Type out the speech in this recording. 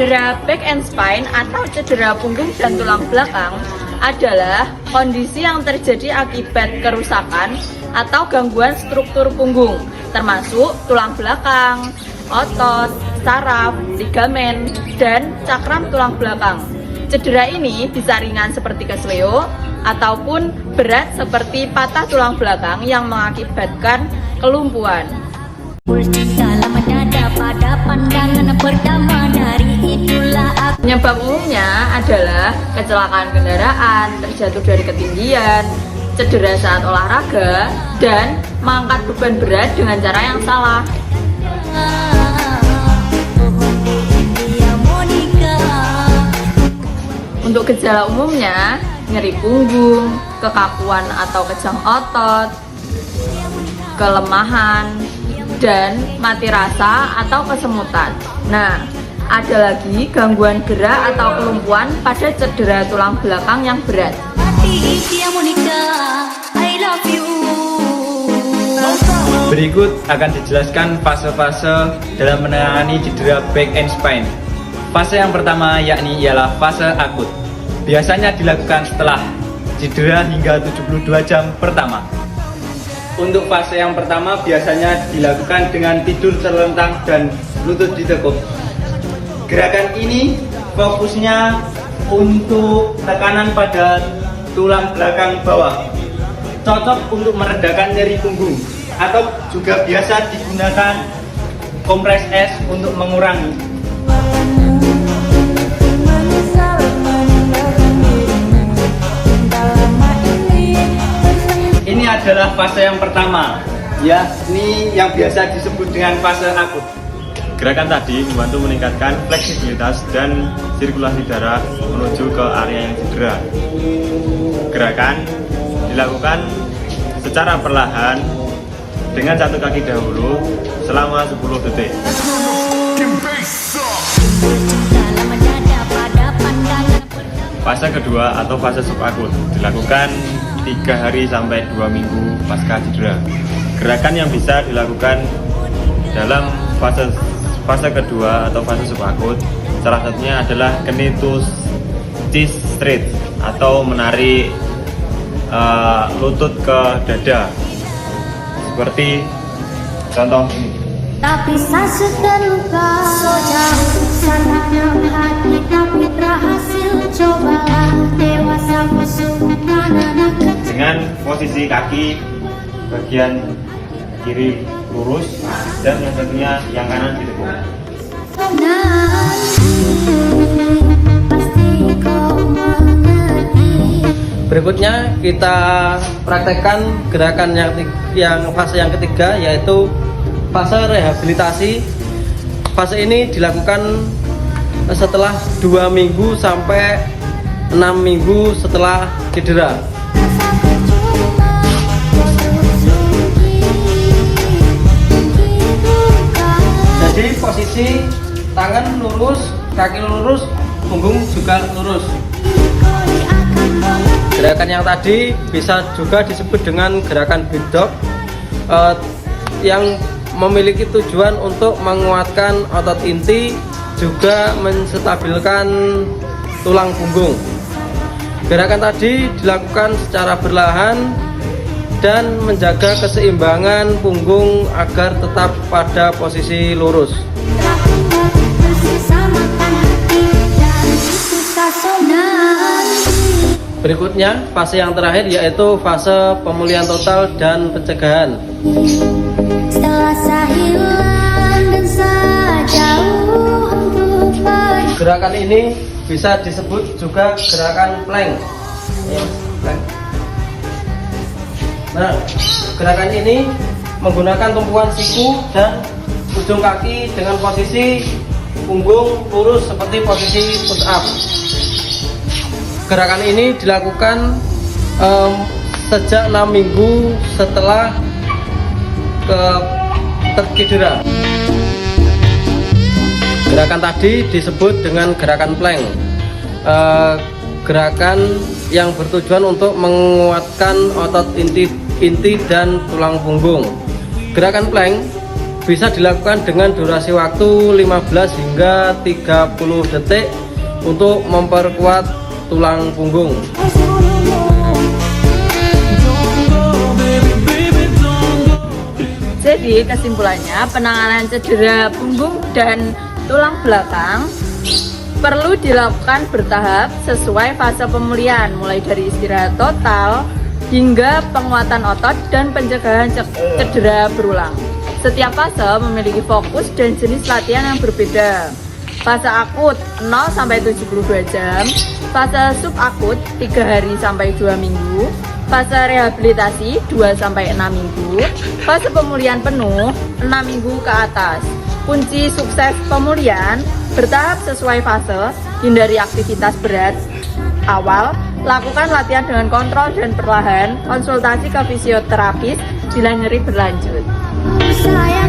Cedera back and spine atau cedera punggung dan tulang belakang adalah kondisi yang terjadi akibat kerusakan atau gangguan struktur punggung, termasuk tulang belakang, otot, saraf, ligamen, dan cakram tulang belakang. Cedera ini bisa ringan seperti kesleo ataupun berat seperti patah tulang belakang yang mengakibatkan kelumpuhan. Penyebab umumnya adalah kecelakaan kendaraan, terjatuh dari ketinggian, cedera saat olahraga, dan mengangkat beban berat dengan cara yang salah. Untuk gejala umumnya, nyeri punggung, kekakuan atau kejang otot, kelemahan, dan mati rasa atau kesemutan. Nah, ada lagi gangguan gerak atau kelumpuhan pada cedera tulang belakang yang berat. Berikut akan dijelaskan fase-fase dalam menangani cedera back and spine. Fase yang pertama yakni ialah fase akut. Biasanya dilakukan setelah cedera hingga 72 jam pertama. Untuk fase yang pertama biasanya dilakukan dengan tidur terlentang dan lutut ditekuk. Gerakan ini fokusnya untuk tekanan pada tulang belakang bawah. Cocok untuk meredakan nyeri punggung atau juga biasa digunakan kompres es untuk mengurangi. Ini adalah fase yang pertama, ya, ini yang biasa disebut dengan fase akut. Gerakan tadi membantu meningkatkan fleksibilitas dan sirkulasi darah menuju ke area yang cedera. Gerakan dilakukan secara perlahan dengan satu kaki dahulu selama 10 detik. Fase kedua atau fase subakut dilakukan 3 hari sampai 2 minggu pasca cedera. Gerakan yang bisa dilakukan dalam fase kedua atau fase subakut salah satunya adalah knee to chest straight atau menarik lutut ke dada seperti contoh ini. Tapi saya terluka, so jauh sananya hati, tapi berhasil cobalah dewasa musuh. Dengan posisi kaki bagian kiri lurus dan yang satunya yang kanan ditekuk. Berikutnya kita praktekkan gerakan yang fase yang ketiga, yaitu fase rehabilitasi. Fase ini dilakukan setelah 2 minggu sampai 6 minggu setelah cedera. Jadi posisi tangan lurus, kaki lurus, punggung juga lurus. Gerakan yang tadi bisa juga disebut dengan gerakan big dog, yang memiliki tujuan untuk menguatkan otot inti, juga menstabilkan tulang punggung. Gerakan tadi dilakukan secara perlahan dan menjaga keseimbangan punggung agar tetap pada posisi lurus. Berikutnya fase yang terakhir, yaitu fase pemulihan total dan pencegahan. Gerakan ini bisa disebut juga gerakan plank. Nah, gerakan ini menggunakan tumpuan siku dan ujung kaki dengan posisi punggung lurus seperti posisi push up. Gerakan ini dilakukan sejak 6 minggu setelah tercedera. Gerakan tadi disebut dengan gerakan plank. Gerakan yang bertujuan untuk menguatkan otot inti dan tulang punggung. Gerakan plank bisa dilakukan dengan durasi waktu 15 hingga 30 detik untuk memperkuat tulang punggung. Jadi kesimpulannya, penanganan cedera punggung dan tulang belakang perlu dilakukan bertahap sesuai fase pemulihan, mulai dari istirahat total hingga penguatan otot dan pencegahan cedera berulang. Setiap fase memiliki fokus dan jenis latihan yang berbeda. Fase akut 0-72 jam, fase subakut 3 hari sampai 2 minggu, fase rehabilitasi 2-6 minggu, fase pemulihan penuh 6 minggu ke atas. Kunci sukses pemulihan bertahap sesuai fase, hindari aktivitas berat awal, lakukan latihan dengan kontrol dan perlahan, konsultasi ke fisioterapis bila nyeri berlanjut. Saya